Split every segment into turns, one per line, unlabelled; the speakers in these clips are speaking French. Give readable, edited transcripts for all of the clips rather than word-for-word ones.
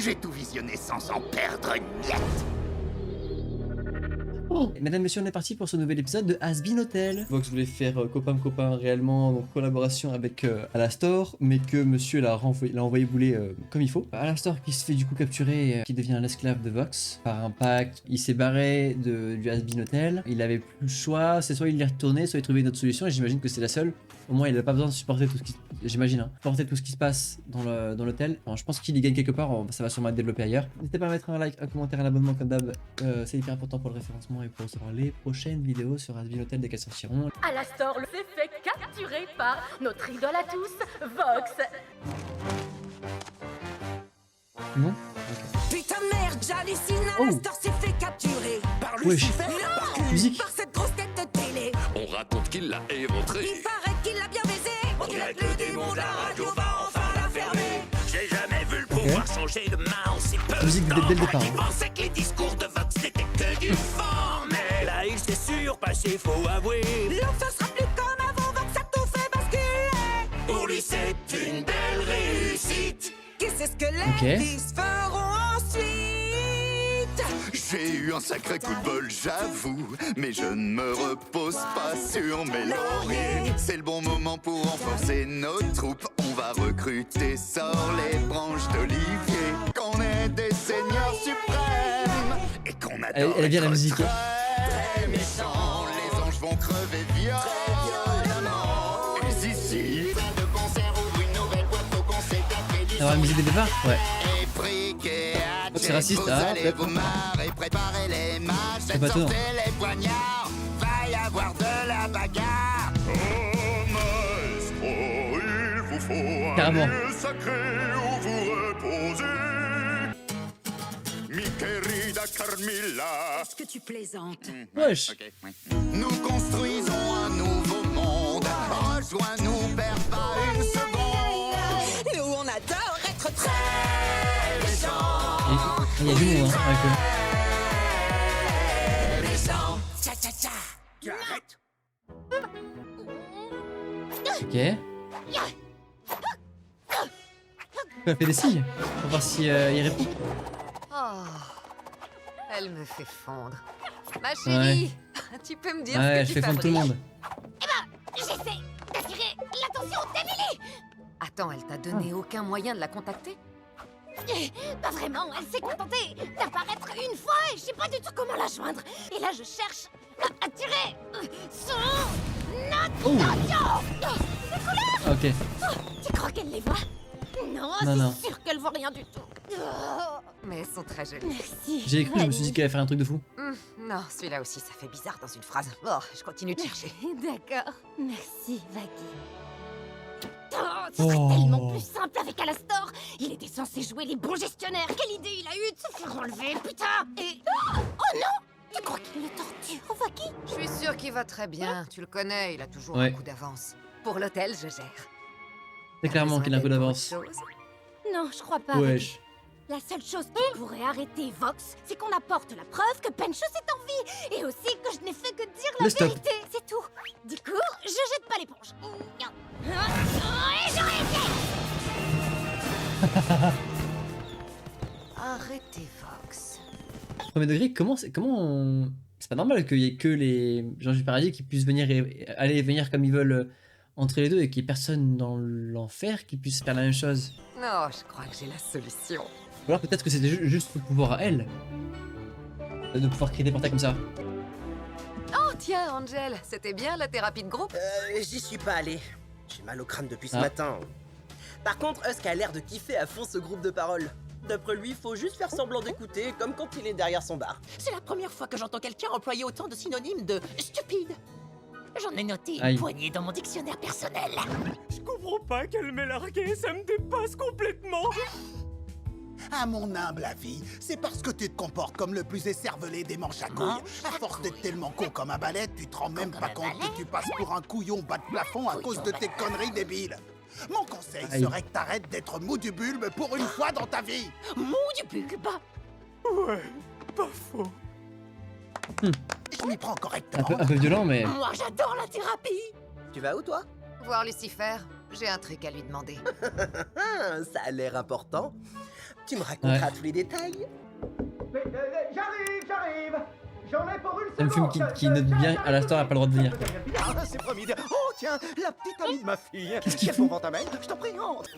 J'ai tout visionné sans en perdre une miette.
Oh. Mesdames, messieurs, on est parti pour ce nouvel épisode de Has-Been Hotel. Vox voulait faire copain réellement, donc collaboration avec Alastor, mais que monsieur l'a envoyé bouler comme il faut. Alastor qui se fait du coup capturer, qui devient l'esclave de Vox par un pacte. Il s'est barré du Has-Been Hotel. Il avait plus le choix, c'est soit il y est retourné, soit il trouvait une autre solution, et j'imagine que c'est la seule. Au moins, il n'a pas besoin de supporter tout ce qui, j'imagine, hein, supporter tout ce qui se passe dans l'hôtel. Enfin, je pense qu'il y gagne quelque part, ça va sûrement être développé ailleurs. N'hésitez pas à mettre un like, un commentaire, un abonnement comme d'hab, c'est hyper important pour le référencement et pour recevoir les prochaines vidéos sur Has-Been Hotel dès qu'elles sortiront.
Alastor s'est fait capturer par notre idole à tous, Vox.
Non.
Putain de merde, j'hallucine, Alastor s'est fait capturer par
Lucifer, musique.
par cette grosse tête de télé.
On raconte qu'il l'a éventré.
Il paraît qu'il l'a bien baisé. On dirait que le démon de la radio va enfin la fermer.
J'ai jamais vu le pouvoir changer de main aussi peu.
Musique dès le départ.
Il pensait que les discours de Vox n'étaient que du vent. Mais là, il s'est surpassé, faut avouer.
L'enfant sera plus comme avant, Vox a tout fait basculer.
Pour lui, c'est une belle réussite.
Qui sait ce que les
Ok.
fils feront ensuite?
J'ai eu un sacré coup de bol, j'avoue. Mais je ne me repose pas sur mes lauriers. C'est le bon moment pour renforcer nos troupes. On va recruter, sort les branches d'olivier. Qu'on est des seigneurs suprêmes. Et qu'on adore
Elle est bien la
être
musique.
très méchants. Les anges vont crever violemment. Et ici, de concert ouvre une nouvelle boîte au concert d'après.
Alors la musique dès le départ. Ouais.
C'est
raciste,
vous
hein,
allez
ouais.
vous marrer, préparez les matchs,
C'est pas
sortez
étonnant.
les poignards, va y avoir de la bagarre. Oh maestro, il vous faut
Carrément.
un lieu sacré où vous reposez. Mi querida Carmilla.
Est-ce que tu plaisantes?
Wesh.
Nous construisons un nouveau monde. Rejoins-nous, perds pas une seconde.
Nous, on adore être très méchants.
Il y a du monde hein, avec eux.
Méchants. Tcha tcha tcha.
Tu arrêtes.
Ok. Elle fait des signes pour voir si il répond.
Oh, elle me fait fondre. Ma chérie, tu peux me dire
Ouais,
ce
je
que
fais
tu
fondre tout le
fabriques?
monde.
J'essaie d'attirer l'attention d'Emily.
Attends, elle t'a donné aucun moyen de la contacter?
Pas vraiment, elle s'est contentée d'apparaître une fois et je sais pas du tout comment la joindre. Et là, je cherche à attirer son attention.
Ok.
Tu crois qu'elle les voit? Non,
Non.
c'est sûr qu'elle voit rien du tout. Oh,
Mais elles sont très jolies.
merci.
J'ai cru, je me suis dit qu'elle allait faire un truc de fou.
Non, celui-là aussi, ça fait bizarre dans une phrase. Bon, je continue de chercher.
D'accord. Merci, Vaggie. Oh, ce serait
Oh.
tellement plus simple avec Alastor. Il était censé jouer les bons gestionnaires. Quelle idée il a eu de se faire enlever, putain. Et... Oh non. Tu crois qu'il le torture, Vaggie?
Je suis sûre qu'il va très bien. Tu le connais, il a toujours
Ouais.
un coup d'avance. Pour l'hôtel, je gère.
C'est clairement qu'il a un peu d'avance.
Non, je crois pas.
Wesh.
La seule chose qui pourrait arrêter Vox, c'est qu'on apporte la preuve que Penchos est en vie. Et aussi que je n'ai fait que dire la
Le stop.
vérité. C'est tout. Du coup, je jette pas l'éponge. Et je réussis.
Arrêtez, Vox.
Premier degré, comment on... C'est pas normal qu'il y ait que les gens du paradis qui puissent venir aller et venir comme ils veulent entre les deux et qu'il y ait personne dans l'enfer qui puisse faire la même chose.
Non, je crois que j'ai la solution.
Ou alors peut-être que c'était juste le pouvoir à elle de pouvoir créer des portails comme ça.
Oh, tiens, Angel, c'était bien la thérapie de groupe?
J'y suis pas allé. J'ai mal au crâne depuis ce
Ah.
matin. Par contre, Husk a l'air de kiffer à fond ce groupe de paroles. D'après lui, faut juste faire semblant d'écouter, comme quand il est derrière son bar.
C'est la première fois que j'entends quelqu'un employer autant de synonymes de stupide. J'en ai noté une
Aïe.
poignée dans mon dictionnaire personnel.
Je comprends pas qu'elle m'ait largué, ça me dépasse complètement.
À mon humble avis, c'est parce que tu te comportes comme le plus écervelé des manches à couilles. À force d'être tellement con comme un balai, tu te rends même
comme
pas
un
compte
balai
que tu passes pour un couillon bas de plafond à cause de tes conneries débiles. Mon conseil
Aïe.
serait que t'arrêtes d'être mou du bulbe pour une fois dans ta vie.
Mou du bulbe.
Ouais, pas faux.
Je m'y prends correctement.
Un peu violent, mais...
Moi, j'adore la thérapie.
Tu vas où, toi?
Voir Lucifer. j'ai un truc à lui demander.
Ça a l'air important. Tu me raconteras tous les détails.
J'arrive. J'en ai pour une
C'est un film qui note bien, Alastor a pas le droit de venir.
Ah, c'est promis. Oh, tiens, la petite amie de ma fille.
Qu'est-ce qu'il
Quel
fout?
bon vent t'amène. Je t'en prie, entre.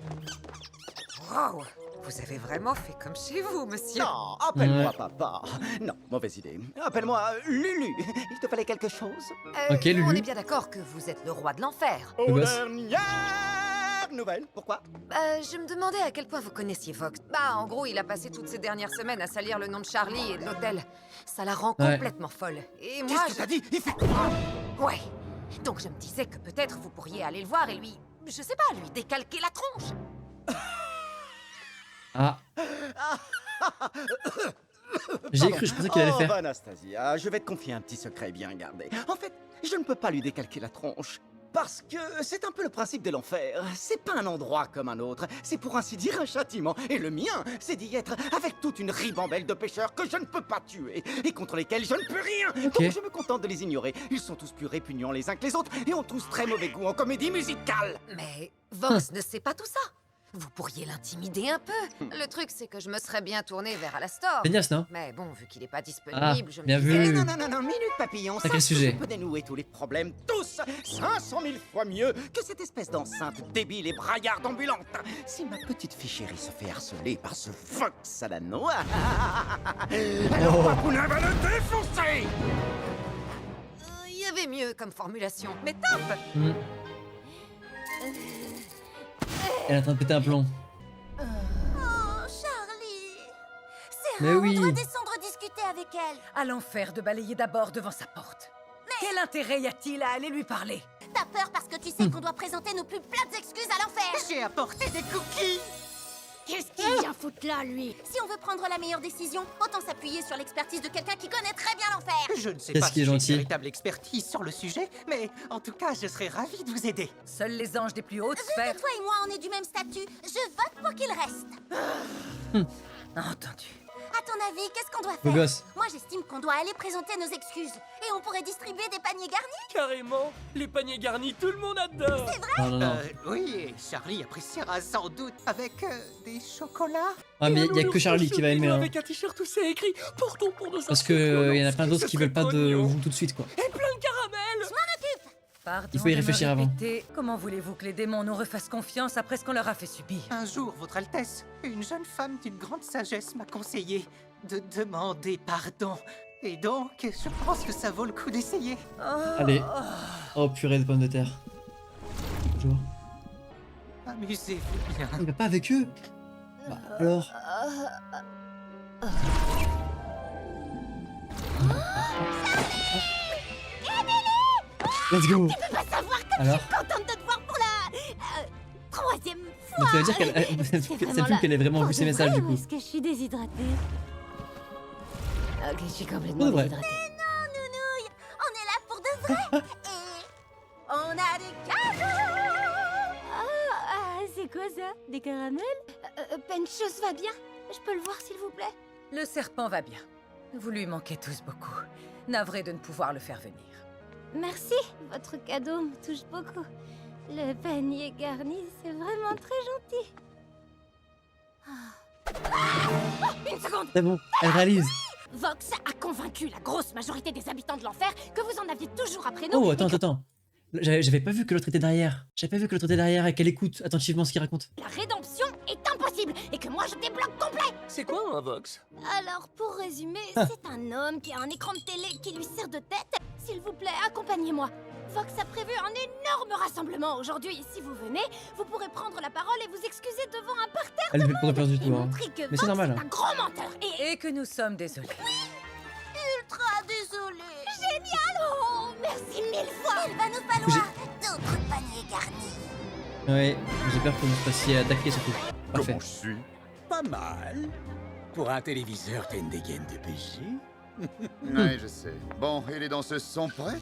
Wow, vous avez vraiment fait comme chez vous, monsieur.
Non, appelle-moi
Ouais.
papa. Non, mauvaise idée. Appelle-moi Lulu. Il te fallait quelque chose?
Ok, Lulu.
On est bien d'accord que vous êtes le roi de l'enfer.
Le boss.
Dernière nouvelle. Pourquoi?
Je me demandais à quel point vous connaissiez Vox. Bah, en gros, il a passé toutes ces dernières semaines à salir le nom de Charlie et de l'hôtel. Ça la rend
Ouais.
complètement folle. Et moi,
Qu'est-ce que t'as dit? Il fait...
Ouais. Donc je me disais que peut-être vous pourriez aller le voir et lui... Je sais pas, lui décalquer la tronche.
Ah. J'ai cru, je pensais qu'il allait
Oh,
faire.
Anastasia, je vais te confier un petit secret bien gardé. En fait, je ne peux pas lui décalquer la tronche. Parce que c'est un peu le principe de l'enfer. C'est pas un endroit comme un autre. C'est pour ainsi dire un châtiment. Et le mien, c'est d'y être avec toute une ribambelle de pêcheurs que je ne peux pas tuer. Et contre lesquels je ne peux rien.
Ok.
Donc je me contente de les ignorer. Ils sont tous plus répugnants les uns que les autres. Et ont tous très mauvais goût en comédie musicale.
Mais Vox ne sait pas tout ça. Vous pourriez l'intimider un peu. Le truc, c'est que je me serais bien tournée vers Alastor.
Péniasse, non?
Mais bon, vu qu'il est pas disponible, je me
bien
disais...
vu.
Non, minute papillon.
Sacré
Sache que
sujet.
je peux dénouer tous les problèmes, tous 500 000 fois mieux que cette espèce d'enceinte débile et braillarde ambulante. Si ma petite fille chérie se fait harceler par ce Vox à la noix, alors Papounin va le défoncer.
Il y avait mieux comme formulation, mais top.
Hmm. Elle est en train de péter un plomb.
Oh, Charlie. C'est
Mais
rare,
oui.
on doit descendre discuter avec elle.
À l'enfer de balayer d'abord devant sa porte. Quel intérêt y a-t-il à aller lui parler?
T'as peur parce que tu sais qu'on doit présenter nos plus plates excuses à l'enfer.
J'ai apporté des cookies.
Qu'est-ce qu'il vient foutre là, lui? Si on veut prendre la meilleure décision, autant s'appuyer sur l'expertise de quelqu'un qui connaît très bien l'enfer.
Je ne sais
Qu'est-ce
pas
qui est
si j'ai une
gentil.
véritable expertise sur le sujet, mais en tout cas, je serais ravi de vous aider.
Seuls les anges des plus hautes
Vu
sphères...
que toi et moi, on est du même statut, je vote pour qu'il reste.
Entendu.
À ton avis, qu'est-ce qu'on doit
Beau
faire?
gosse.
Moi, j'estime qu'on doit aller présenter nos excuses. Et on pourrait distribuer des paniers garnis.
Carrément, les paniers garnis, tout le monde adore.
Non, non, non.
Oui, Charlie appréciera sans doute avec des chocolats.
Ah, mais il y a que
Un
Charlie qui va aimer. Hein.
Avec un t-shirt où c'est écrit Portons pour nos
Parce que y en a plein d'autres qui veulent pas de vous tout de suite, quoi.
Et plein de caramel.
Pardon
Il faut y
de me
réfléchir avant.
répéter. Comment voulez-vous que les démons nous refassent confiance après ce qu'on leur a fait subir?
Un jour, Votre Altesse, une jeune femme d'une grande sagesse m'a conseillé de demander pardon. Et donc, je pense que ça vaut le coup d'essayer.
Allez. Oh, purée de pommes de terre. Bonjour.
Amusez-vous bien.
Il va pas avec eux. Bah, alors. Let's go.
Tu peux pas savoir comme
Alors
je suis contente de te voir pour la... troisième fois.
Donc ça veut dire qu'elle c'est plus qu'elle ait vraiment vu ses messages du coup.
Est-ce que je suis déshydratée? Ok, je suis complètement
Pour de vrai.
déshydratée. Mais non, nounouille, on est là pour de vrai. Et on a des cadeaux. C'est quoi ça? Des caramels? Penchos va bien? Je peux le voir s'il vous plaît?
Le serpent va bien. Vous lui manquez tous beaucoup. Navré de ne pouvoir le faire venir.
Merci, votre cadeau me touche beaucoup. Le panier garni, c'est vraiment très gentil. Une seconde!
C'est bon, elle réalise.
Vox a convaincu la grosse majorité des habitants de l'enfer que vous en aviez toujours après nous.
Oh,
et
attends,
que
attends. J'avais pas vu que l'autre était derrière. J'avais pas vu que l'autre était derrière et qu'elle écoute attentivement ce qu'il raconte.
La rédemption est impossible et que moi je débloque complet.
C'est quoi un Vox?
Alors, pour résumer, c'est un homme qui a un écran de télé qui lui sert de tête. S'il vous plaît, accompagnez-moi. Vox a prévu un énorme rassemblement aujourd'hui. Si vous venez, vous pourrez prendre la parole et vous excuser devant un parterre
Elle
de
fait pas
monde
confiance du
et
tout. Hein.
montrer que
Mais c'est
Vox
normal.
est un gros menteur et
Et que nous sommes désolés.
ultra désolé. Génial! Oh, merci mille fois. Il va nous falloir d'autres paniers garnis.
Ouais, j'ai peur que vous fassiez attaquer surtout. Parfait.
Comment je suis?
Pas mal. Pour un téléviseur, t'as une dégaine de péché.
Ouais, je sais. Bon, et les danseuses sont prêtes?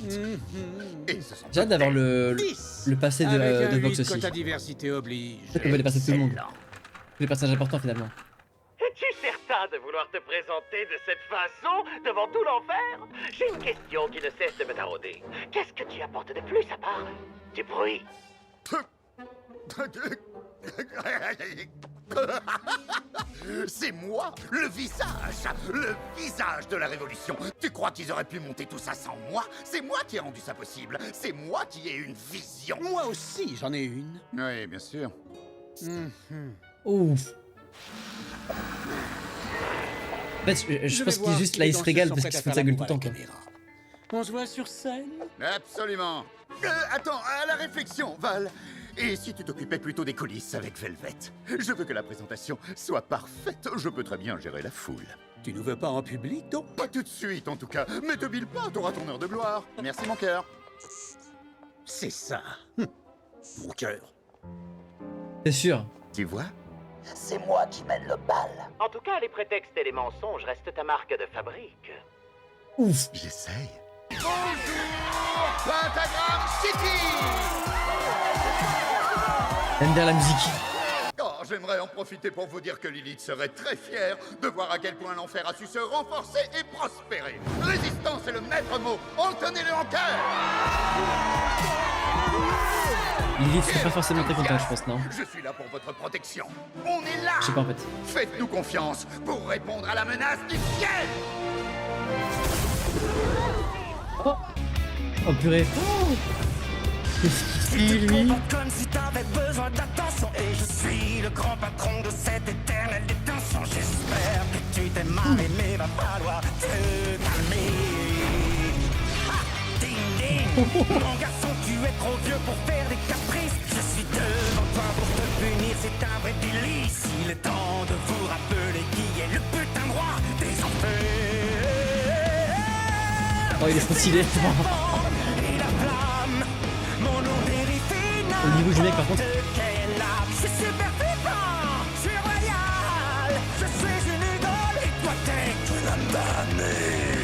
Et ce sont
J'ai hâte d'avoir le passé de
Avec un
Vox
8
aussi.
quota diversité oblige.
Peut-être qu'on va les passer tout le monde. Tous les personnages importants finalement.
Es-tu certain de vouloir te présenter de cette façon devant tout l'enfer? J'ai une question qui ne cesse de me tarauder. Qu'est-ce que tu apportes de plus à part du bruit?
C'est moi, le visage de la révolution. Tu crois qu'ils auraient pu monter tout ça sans moi? C'est moi qui ai rendu ça possible. C'est moi qui ai une vision.
Moi aussi, j'en ai une.
Oui, bien sûr.
Ouf. En fait, je pense qu'il est juste là, il se régale parce qu'il se fout de sa gueule tout le temps, quoi.
On se voit sur scène?
Absolument. Attends, à la réflexion, Val. Et si tu t'occupais plutôt des coulisses avec Velvet? Je veux que la présentation soit parfaite. Je peux très bien gérer la foule.
Tu nous veux pas en public, donc?
Pas tout de suite, en tout cas. Mais te bile pas, t'auras ton heure de gloire. Merci, mon cœur.
C'est ça. Mon cœur.
C'est sûr.
Tu vois?
C'est moi qui mène le bal. En tout cas, les prétextes et les mensonges restent ta marque de fabrique.
Ouf.
J'essaye. Bonjour, Pentagram City!
J'aime bien la musique.
Oh, j'aimerais en profiter pour vous dire que Lilith serait très fière de voir à quel point l'enfer a su se renforcer et prospérer. Résistance est le maître mot. Retenez-le en cœur!
Lilith serait pas forcément très contente, je pense, non?
Je suis là pour votre protection. On est là!
Je sais pas en fait.
Faites-nous confiance pour répondre à la menace du ciel!
Oh, oh purée. Oh. Qu'est-ce qu'il fait, lui?
Comme si t'avais besoin d'attention. Et je suis le grand patron de cette éternelle détention. J'espère que tu t'es mal aimé, va falloir te calmer. Ding ding. Mon garçon, tu es trop vieux pour faire des caprices. Je suis devant toi pour te punir, c'est un vrai délice. Il est temps de vous rappeler qui est le putain de roi des enfers.
Oh, il est trop stylé. Au niveau du mec, par contre.
Je suis super flippant, je suis royal, je suis une idole et toi t'es une damnée.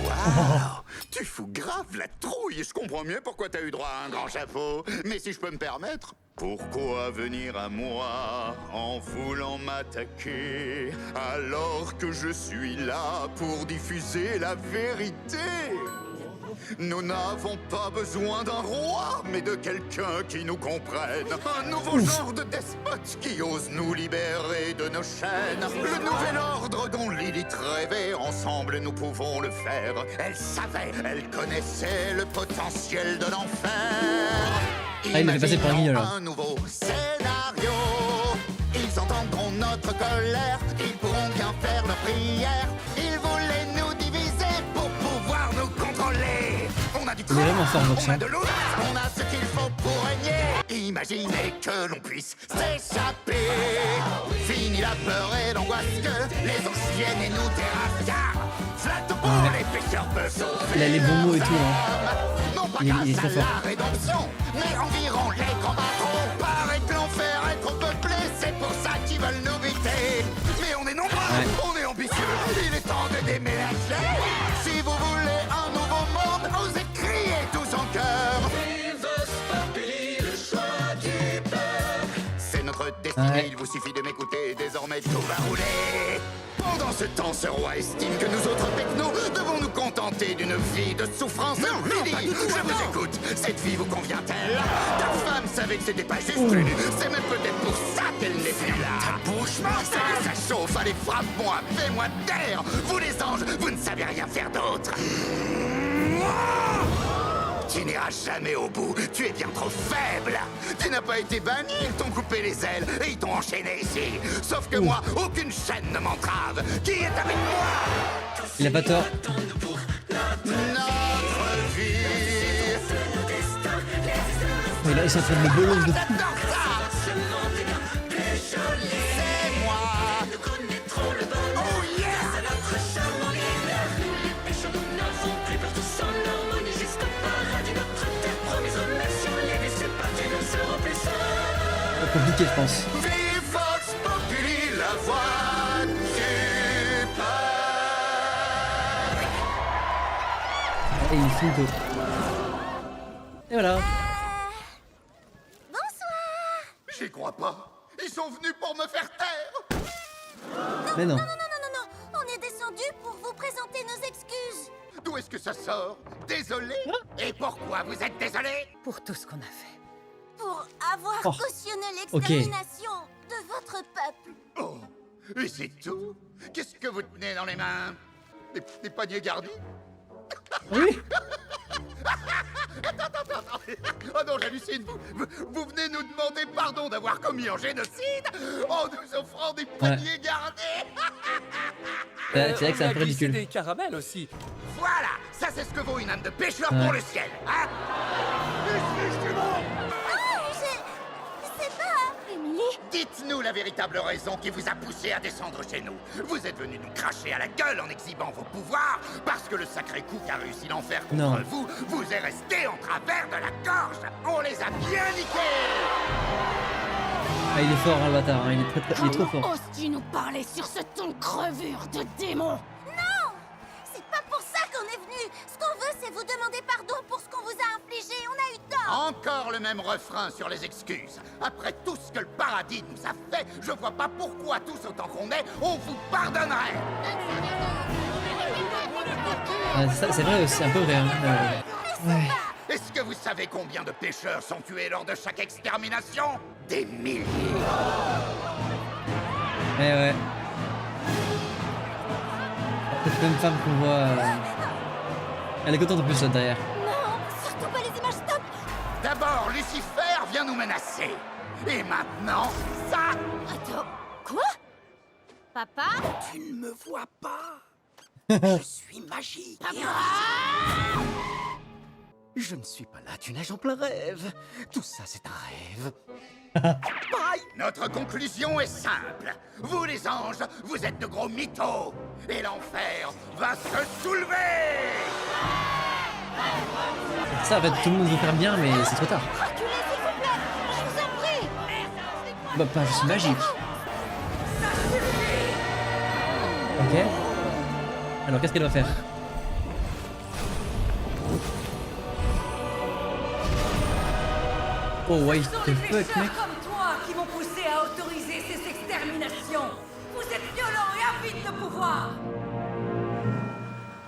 Waouh! Tu fous grave la trouille. Je comprends mieux pourquoi t'as eu droit à un grand chapeau. Mais si je peux me permettre, pourquoi venir à moi en voulant m'attaquer alors que je suis là pour diffuser la vérité? Nous n'avons pas besoin d'un roi, mais de quelqu'un qui nous comprenne. Un nouveau genre de despote qui ose nous libérer de nos chaînes. Le nouvel ordre dont Lilith rêvait, ensemble nous pouvons le faire. Elle savait, elle connaissait le potentiel de l'enfer.
Ah, il m'avait passé par Guignol, là.
Un nouveau scénario. Ils entendront notre colère, ils pourront bien faire leur prière. Ils voulaient nous diviser pour pouvoir nous contrôler. On a du
Il est vraiment fort, Vox,
on a
hein.
de l'eau, on a ce qu'il faut pour régner. Imaginez que l'on puisse s'échapper. Fini la peur et l'angoisse que les anges viennent et nous terrassent. Flatte pour les pêcheurs peuvent sauver.
Il a les bons mots et tout, hein.
Non pas
Il est trop
grâce à
fort.
la rédemption, mais environ les grands patrons. Paraît que l'enfer est trop peuplé, c'est pour ça qu'ils veulent nous buter. Mais on est nombreux, on est ambitieux, il est temps de déménager. Si vous voulez un nouveau monde, osez crier tous en chœur. Le choix du peuple. C'est notre destinée, il vous suffit de m'écouter, désormais tout va rouler. Pendant ce temps, ce roi estime que nous autres technos devons nous contenter d'une vie de souffrance. Non, Lily, je vous écoute. Cette vie vous convient-elle? Ta femme savait que c'était pas juste une. C'est même peut-être pour ça qu'elle n'est plus là. Bouge-moi, ça chauffe, allez, frappe-moi, fais-moi taire. Vous les anges, vous ne savez rien faire d'autre. Tu n'iras jamais au bout, tu es bien trop faible. Tu n'as pas été banni, ils t'ont coupé les ailes et ils t'ont enchaîné ici. Sauf que moi, aucune chaîne ne m'entrave. Qui est avec moi?
Il a pas tort.
Notre vie.
Oh, il a essayé de faire le bolos de fou.
C'est moi. Oh yeah.
Compliqué, je pense.
Vive Vox Populi, la voix du peuple.
Et il fout tout. Et voilà.
Bonsoir.
J'y crois pas. Ils sont venus pour me faire taire.
Mais non.
Non, on est descendu pour vous présenter nos excuses.
D'où est-ce que ça sort? Désolé? Et pourquoi vous êtes désolé?
Pour tout ce qu'on a fait.
Pour avoir
Oh.
cautionné
Ok.
l'extermination de votre peuple.
Oh, et c'est tout? Qu'est-ce que vous tenez dans les mains? Des paniers garnis?
Oui.
Attends. Oh non, j'hallucine. Vous venez nous demander pardon d'avoir commis un génocide en nous offrant des paniers garnis?
C'est vrai que c'est un
On a
peu
glissé
ridicule.
des caramels aussi.
Voilà, ça c'est ce que vaut une âme de pêcheur
Ouais.
pour le ciel, hein?
C'est pas... Emily?
Dites-nous la véritable raison qui vous a poussé à descendre chez nous. Vous êtes venu nous cracher à la gueule en exhibant vos pouvoirs parce que le sacré coup qui a réussi l'enfer contre
Non.
vous est resté en travers de la gorge. On les a bien niqués.
Ah, il est fort, hein, le bâtard. Hein. Il est trop fort.
Oses-tu nous parler sur ce ton de crevure de démon? Non! C'est pas pour ça qu'on est venu. Ce qu'on veut, c'est vous demander pardon pour ce qu'on vous a infligé. On a eu tort.
Encore le même refrain sur les excuses. Après tout ce que le paradis nous a fait, je vois pas pourquoi tous autant qu'on est, on vous pardonnerait.
C'est vrai aussi, c'est un peu vrai. Hein. Ouais.
Est-ce que vous savez combien de pêcheurs sont tués lors de chaque extermination? Des milliers.
Ouais. Cette même femme qu'on voit. Elle est contente en plus là, derrière.
Non, surtout pas les images stop.
D'abord, Lucifer vient nous menacer. Et maintenant, ça.
Attends, quoi? Papa?
Tu ne me vois pas. Je suis magique. Je ne suis pas là, tu nages en plein rêve. Tout ça, c'est un rêve. Bye.
Notre conclusion est simple. Vous, les anges, vous êtes de gros mythos. Et l'enfer va se soulever.
Ça, en fait, tout le monde veut faire bien, mais c'est trop tard.
Reculez, s'il vous plaît. Je vous en prie.
Bah, pas juste magique. Ok. Alors, qu'est-ce qu'elle va faire? Oh, what
Ce sont
the
les
fuck,
pêcheurs
mec?
comme toi qui m'ont poussé à autoriser ces exterminations. Vous êtes violents et avides de pouvoir.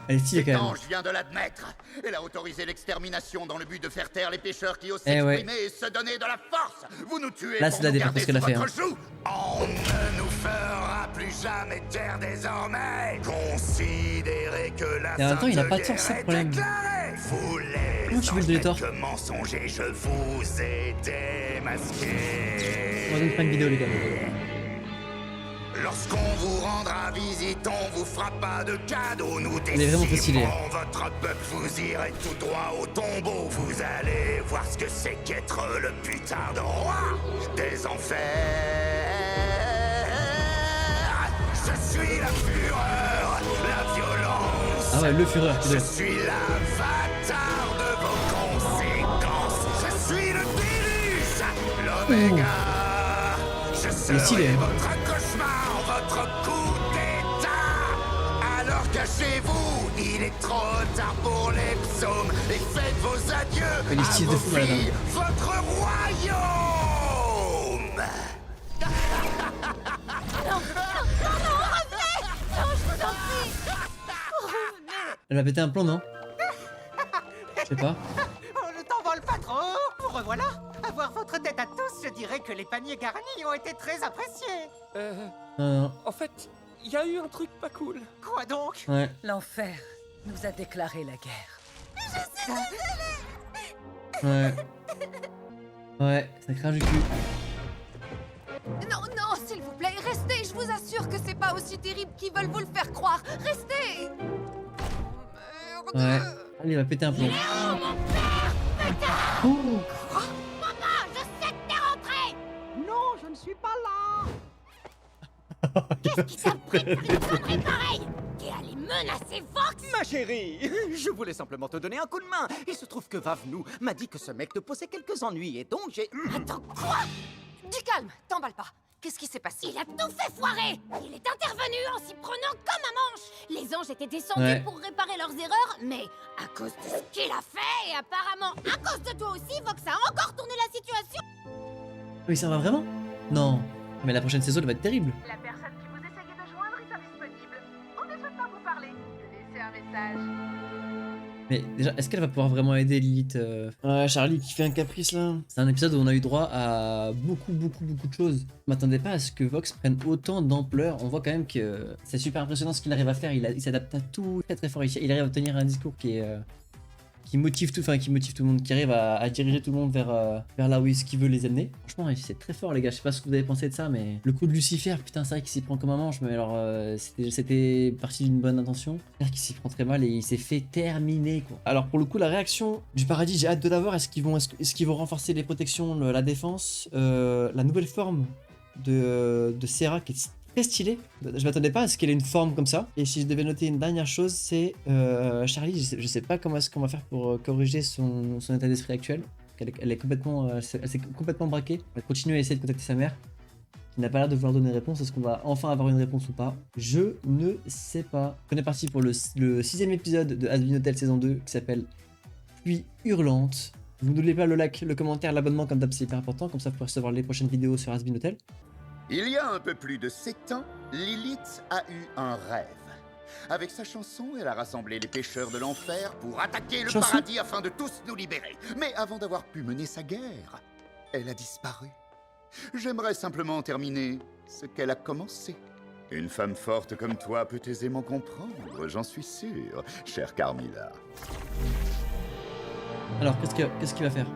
Elle est stylée quand même.
L'ange vient de l'admettre. Elle a autorisé l'extermination dans le but de faire taire les pêcheurs qui osent
Eh ouais.
s'exprimer et se donner de la force. Vous nous tuez
Là,
pour
c'est la
nous
dépense
garder
qu'elle a
sous
fait,
votre joug. On ne nous fera plus jamais taire désormais. Considérez que la
Et en même temps, il a
Sainte
pas de sens,
Guerre
c'est le
est
problème.
déclarée. Vous les
Comment tu veux le donner tort?
que mensonger, je vous ai démasqué.
On va donc faire une vidéo, les gars.
Lorsqu'on vous rendra visite, on vous fera pas de cadeaux, nous
Il est vraiment trop stylé.
décimerons votre peuple, vous irez tout droit au tombeau, vous allez voir ce que c'est qu'être le putain de roi des enfers. Je suis la fureur, la violence.
Ah ouais, le Führer,
Je suis l'avatar de vos conséquences. Je suis le déluge, l'oméga. Je
Il est stylé,
serai
hein.
votre cauchemar, votre coup d'état. Alors cachez-vous, il est trop tard pour les psaumes. Et faites vos adieux
Il est
à
stylé de
vos
fou, là,
filles, votre royaume.
Non, revenez. Non, je vous en prie. Revenez.
Elle va péter un plomb, non? Je sais pas.
Oh, ne t'envole pas trop. Vous revoilà. À voir votre tête à tous, je dirais que les paniers garnis ont été très appréciés.
Non.
En fait, il y a eu un truc pas cool.
Quoi donc?
Ouais.
L'enfer nous a déclaré la guerre.
Je suis désolée.
Ouais. Ouais, ça crache du cul.
Non, non, s'il vous plaît, restez. Je vous assure que c'est pas aussi terrible qu'ils veulent vous le faire croire. Restez.
Ouais. Allez, il va péter un plomb.
Oh, mon père. Putain.
Oh.
Maman, je sais que t'es rentré.
Non, je ne suis pas là.
Qu'est-ce qui t'a pris de faire une connerie pareille? T'es allé menacer Vox?
Ma chérie, je voulais simplement te donner un coup de main. Il se trouve que Vavnou m'a dit que ce mec te posait quelques ennuis et donc j'ai...
Attends, quoi? Du calme, t'emballe pas. Qu'est-ce qui s'est passé?
Il a tout fait foirer. Il est intervenu en s'y prenant comme un manche. Les anges étaient descendus
Ouais.
pour réparer leurs erreurs, mais à cause de ce qu'il a fait, et apparemment à cause de toi aussi, Vox a encore tourné la situation.
Oui, ça va vraiment? Non. Mais la prochaine saison, elle va être terrible.
La personne qui vous essayait de joindre est indisponible. On ne souhaite pas vous parler. Laissez un message.
Mais déjà, est-ce qu'elle va pouvoir vraiment aider Lilith Charlie qui fait un caprice là. C'est un épisode où on a eu droit à beaucoup de choses. Je m'attendais pas à ce que Vox prenne autant d'ampleur. On voit quand même que c'est super impressionnant ce qu'il arrive à faire. Il s'adapte à tout très fort. Il arrive à tenir un discours qui motive tout le monde, qui arrive à diriger tout le monde vers là où il veut les amener. Franchement, c'est très fort les gars, je sais pas ce que vous avez pensé de ça, mais le coup de Lucifer, putain c'est vrai qu'il s'y prend comme un manche, mais alors c'était parti d'une bonne intention. C'est-à-dire qu'il s'y prend très mal et il s'est fait terminer quoi. Alors pour le coup la réaction du paradis, j'ai hâte de la voir. Est-ce qu'ils vont renforcer les protections, la défense, la nouvelle forme de Serra qui est très stylé. Je m'attendais pas à ce qu'elle ait une forme comme ça. Et si je devais noter une dernière chose, c'est Charlie, je sais pas comment est-ce qu'on va faire pour corriger son état d'esprit actuel. Elle s'est complètement braquée. Elle continue à essayer de contacter sa mère, qui n'a pas l'air de vouloir donner réponse. Est-ce qu'on va enfin avoir une réponse ou pas? Je ne sais pas. On est parti pour le 6ème épisode de Has Been Hotel saison 2 qui s'appelle Pluie Hurlante. Vous n'oubliez pas le like, le commentaire, l'abonnement comme d'hab, c'est hyper important. Comme ça vous pouvez recevoir les prochaines vidéos sur Has Been Hotel.
Il y a un peu plus de 7 ans, Lilith a eu un rêve. Avec sa chanson, elle a rassemblé les pêcheurs de l'enfer pour attaquer le paradis afin de tous nous libérer. Mais avant d'avoir pu mener sa guerre, elle a disparu. J'aimerais simplement terminer ce qu'elle a commencé. Une femme forte comme toi peut aisément comprendre, j'en suis sûr, chère Carmilla.
Alors, qu'est-ce qu'il va faire?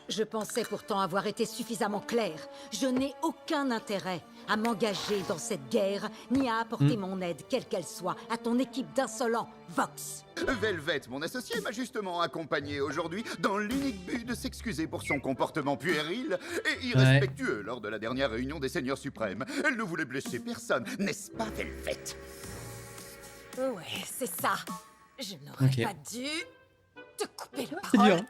Je pensais pourtant avoir été suffisamment clair. Je n'ai aucun intérêt à m'engager dans cette guerre, ni à apporter mon aide, quelle qu'elle soit, à ton équipe d'insolents, Vox.
Velvet, mon associé, m'a justement accompagné aujourd'hui dans l'unique but de s'excuser pour son comportement puéril et irrespectueux lors de la dernière réunion des Seigneurs Suprêmes. Elle ne voulait blesser personne, n'est-ce pas, Velvet?
Ouais, c'est ça. Je n'aurais pas dû te couper le
C'est
parole.
dur, hein.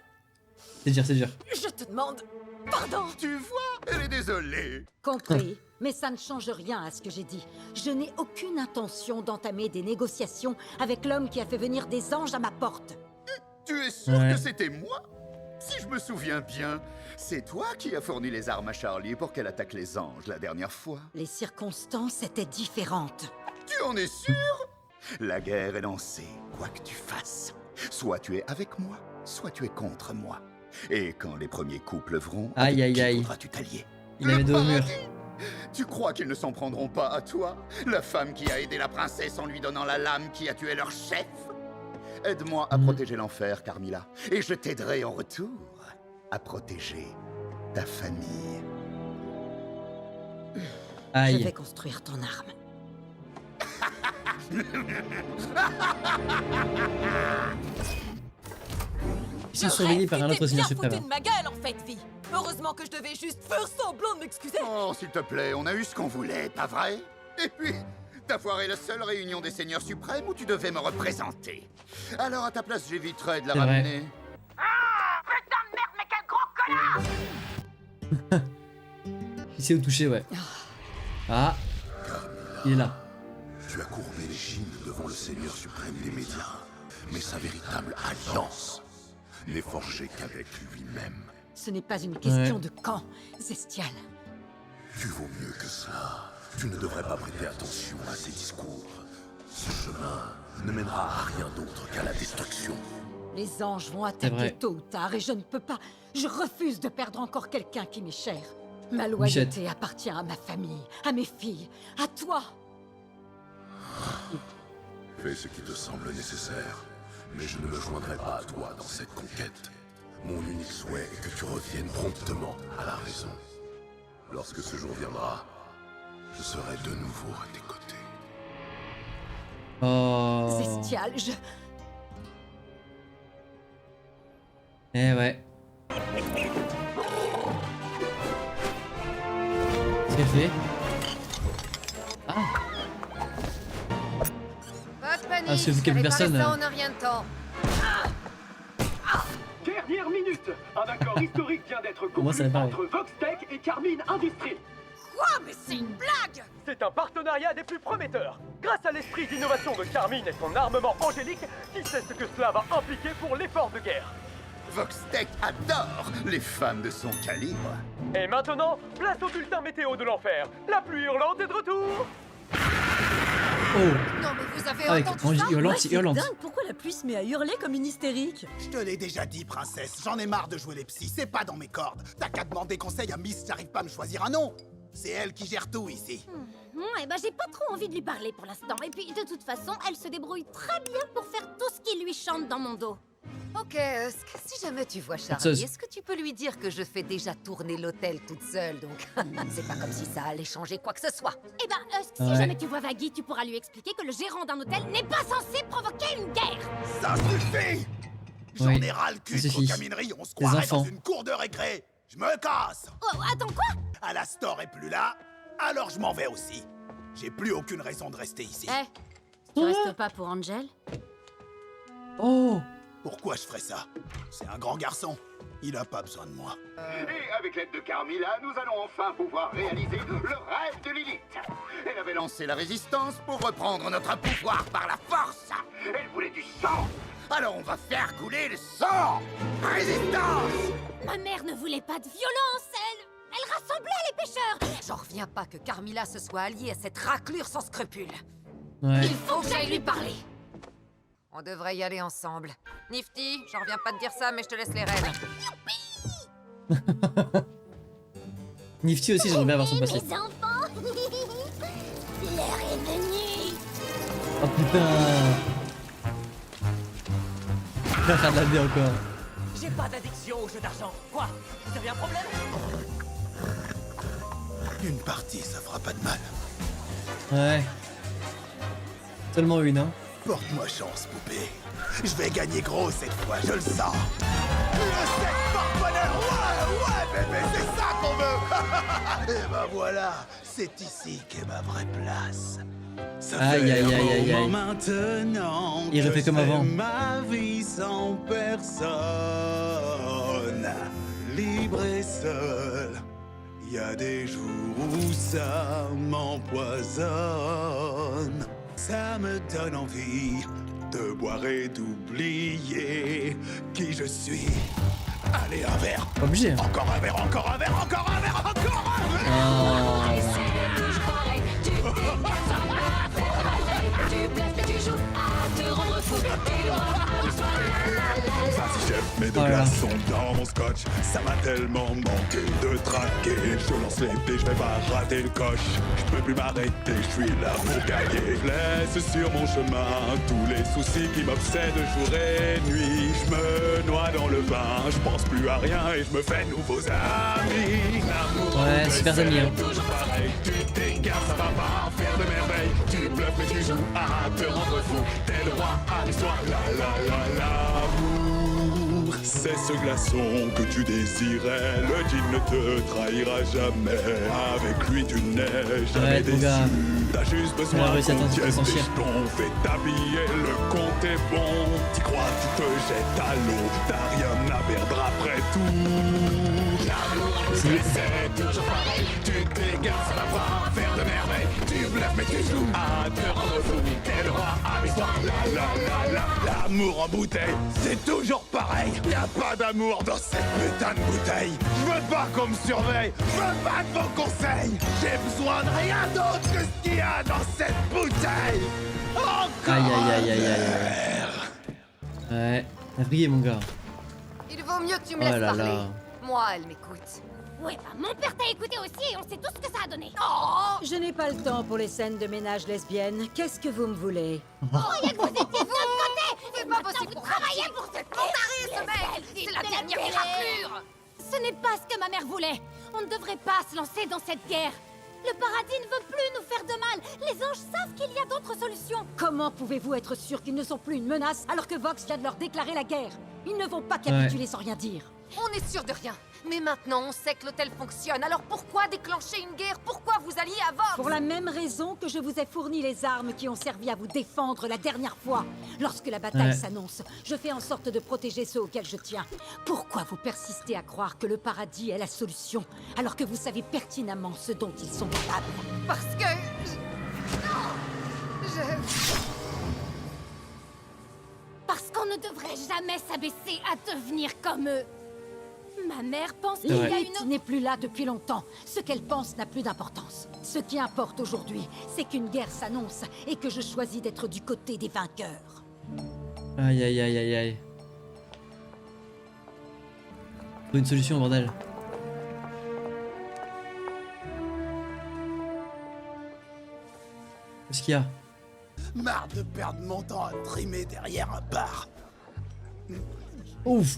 C'est dur.
Je te demande pardon.
Tu vois, elle est désolée.
Compris, mais ça ne change rien à ce que j'ai dit. Je n'ai aucune intention d'entamer des négociations avec l'homme qui a fait venir des anges à ma porte.
Tu es sûr que c'était moi? Si je me souviens bien, c'est toi qui as fourni les armes à Charlie pour qu'elle attaque les anges la dernière fois.
Les circonstances étaient différentes.
Tu en es sûr? La guerre est lancée, quoi que tu fasses. Soit tu es avec moi, soit tu es contre moi. Et quand les premiers coups pleuvront, qui voudras-tu t'allier?
Il a mis dos au mur.
Tu crois qu'ils ne s'en prendront pas à toi? La femme qui a aidé la princesse en lui donnant la lame qui a tué leur chef? Aide-moi à protéger l'enfer, Carmilla. Et je t'aiderai en retour à protéger ta famille.
Je vais construire ton arme.
Ils sont surveillés par un autre Seigneur Suprême.
De ma gueule en fait, vie. Heureusement que je devais juste faire semblant de m'excuser.
Oh, s'il te plaît, on a eu ce qu'on voulait, pas vrai? Et puis, ta foiré la seule réunion des Seigneurs Suprêmes où tu devais me représenter. Alors, à ta place, j'éviterais de la ramener.
Ah, putain de merde, mais quel gros connard!
Il sait où toucher, ouais. Ah, il est là.
Tu as courbé les chines devant le Seigneur Suprême des médias. Mais sa véritable alliance n'est forgée qu'avec lui-même.
Ce n'est pas une question de quand, Zestial.
Tu vaux mieux que cela. Tu ne devrais pas prêter attention à ces discours. Ce chemin ne mènera à rien d'autre qu'à la destruction.
Les anges vont attaquer tôt ou tard et je ne peux pas. Je refuse de perdre encore quelqu'un qui m'est cher. Ma loyauté appartient à ma famille, à mes filles, à toi.
Fais ce qui te semble nécessaire, mais je ne me joindrai pas à toi dans cette conquête. Mon unique souhait est que tu reviennes promptement à la raison. Lorsque ce jour viendra, je serai de nouveau à tes côtés.
Oh.
Zestial, je...
Eh ouais. Qu'est-ce qu'elle fait? Ah.
Pas de panique,
c'est vous qui avez personne.
Ça en a rien de temps.
Dernière minute. Un accord historique vient d'être conclu entre Voxtech et Carmine Industries.
Quoi? Mais c'est une blague!
C'est un partenariat des plus prometteurs. Grâce à l'esprit d'innovation de Carmine et son armement angélique, qui sait ce que cela va impliquer pour l'effort de guerre.
Voxtech adore les femmes de son calibre.
Et maintenant, place au bulletin météo de l'enfer. La pluie hurlante est de retour.
Oh.
Non mais vous avez
Avec
entendu ça?
hurlante, c'est hurlante.
Dingue, pourquoi la
pluie se met à hurler comme une hystérique.
Je te l'ai déjà dit, princesse, j'en ai marre de jouer les psys, c'est pas dans mes cordes. T'as qu'à demander conseil à Miss, j'arrive pas à me choisir un nom. C'est elle qui gère tout ici.
Eh ben, j'ai pas trop envie de lui parler pour l'instant. Et puis, de toute façon, elle se débrouille très bien pour faire tout ce qui lui chante dans mon dos.
Ok, Husk, si jamais tu vois Charlie, est-ce que tu peux lui dire que je fais déjà tourner l'hôtel toute seule, donc c'est pas comme si ça allait changer quoi que ce soit.
Eh ben, Husk, si jamais tu vois Vaggie, tu pourras lui expliquer que le gérant d'un hôtel n'est pas censé provoquer une guerre.
Ça suffit! J'en ai ras le cul de vos camineries, on se croirait dans une cour de récré. Je me casse!
Oh, attends, quoi?
Alastor est plus là, alors je m'en vais aussi. J'ai plus aucune raison de rester ici.
Tu restes pas pour Angel?
Oh!
Pourquoi je ferais ça? C'est un grand garçon. Il a pas besoin de moi.
Et avec l'aide de Carmilla, nous allons enfin pouvoir réaliser le rêve de Lilith. Elle avait lancé la résistance pour reprendre notre pouvoir par la force. Elle voulait du sang. Alors on va faire couler le sang. Résistance!
Ma mère ne voulait pas de violence, elle rassemblait les pêcheurs.
J'en reviens pas que Carmilla se soit alliée à cette raclure sans scrupules.
Ouais.
Il faut que j'aille lui parler. On devrait y aller ensemble. Nifty, j'en reviens pas de dire ça, mais je te laisse les rênes.
Nifty aussi, j'aimerais bien avoir son passé.
Mes enfants, l'heure est venue.
Oh putain! Il va faire de la D encore.
J'ai pas d'addiction aux jeux d'argent. Quoi? Vous avez un problème?
Une partie, ça fera pas de mal.
Ouais. Seulement une, hein.
Porte-moi chance, poupée. Je vais gagner gros cette fois, je le sens. Le sexe porte-bonheur, ouais, bébé, c'est ça qu'on veut. Et ben voilà, c'est ici qu'est ma vraie place. Ça
Aïe, aïe, aïe, aïe, aïe.
Maintenant
il refait comme avant.
Ma vie sans personne, libre et seul. Il y a des jours où ça m'empoisonne. Ça me donne envie de boire et d'oublier qui je suis. Allez, un verre.
Pas obligé.
Encore un verre, encore un verre, encore un verre, encore un verre. Vas-y chef, mes deux glaces sont dans mon scotch. Ça m'a tellement manqué de traquer. Je lance les dés, je vais pas rater le coche. Je peux plus m'arrêter, je suis là pour gagner. Je laisse sur mon chemin tous les soucis qui m'obsèdent jour et nuit. Je me noie dans le vin, je pense plus à rien et je me fais de nouveaux amis.
Ouais, super amis, hein.
Toujours pareil, tu t'égares, ça va pas faire de merveille. Tu bluffes mais tu joues à te rendre fou. T'es le roi à l'histoire, l'amour. C'est ce glaçon que tu désirais. Le jean ne te trahira jamais. Avec lui tu n'es jamais déçu. T'as juste besoin qu'on tienne tes jetons. Fais t'habiller, le compte est bon. T'y crois, tu te jettes à l'eau. T'as rien à perdre après tout. L'amour, c'est toujours pareil. Tu t'égares, ça va pas faire de merveille. Tu bluffes mais tu joues à te rendre fou. T'es le roi à l'histoire, l'amour en bouteille, c'est toujours pareil. Y'a pas d'amour dans cette putain de bouteille. Je veux pas qu'on me surveille, je veux pas de vos conseils. J'ai besoin de rien d'autre que ce qu'il y a dans cette bouteille. Encore
aïe, aïe, aïe, aïe, aïe. Ouais, t'as brillé, mon gars.
Il vaut mieux que tu me laisses parler.
Là.
Moi, elle m'écoute.
Ouais, bah mon père t'a écouté aussi et on sait tout ce que ça a donné.
Je n'ai pas le temps pour les scènes de ménage lesbiennes. Qu'est-ce que vous me voulez?
Oh, y'a que vous étiez de notre côté.
C'est pas possible
Vous travaillez pour cette
ce mec. C'est la dernière raclure.
Ce n'est pas ce que ma mère voulait. On ne devrait pas se lancer dans cette guerre. Le paradis ne veut plus nous faire de mal. Les anges savent qu'il y a d'autres solutions.
Comment pouvez-vous être sûr qu'ils ne sont plus une menace alors que Vox vient de leur déclarer la guerre? Ils ne vont pas capituler sans rien dire.
On est sûr de rien. Mais maintenant, on sait que l'hôtel fonctionne. Alors pourquoi déclencher une guerre? Pourquoi vous alliez à Vox?
Pour la même raison que je vous ai fourni les armes qui ont servi à vous défendre la dernière fois. Lorsque la bataille s'annonce, je fais en sorte de protéger ceux auxquels je tiens. Pourquoi vous persistez à croire que le paradis est la solution, alors que vous savez pertinemment ce dont ils sont capables?
Parce que...
Parce qu'on ne devrait jamais s'abaisser à devenir comme eux. Ma mère pense qu'il y a
Lilith n'est plus là depuis longtemps. Ce qu'elle pense n'a plus d'importance. Ce qui importe aujourd'hui, c'est qu'une guerre s'annonce et que je choisis d'être du côté des vainqueurs.
Aïe aïe aïe aïe aïe. Faut une solution, bordel. Qu'est-ce qu'il y a?
Marre de perdre mon temps à trimer derrière un bar.
Ouf.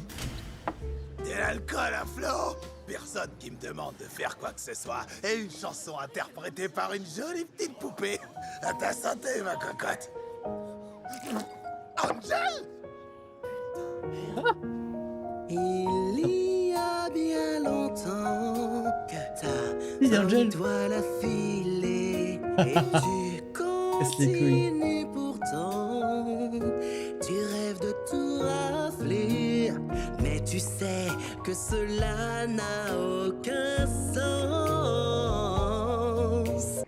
De l'alcool à flot. Personne qui me demande de faire quoi que ce soit. Et une chanson interprétée par une jolie petite poupée. À ta santé, ma cocotte. Angel!
Il y a bien longtemps que t'as dois la filer et tu continues pourtant. Tu rêves de tout rafler, mais tu sais que cela n'a aucun sens.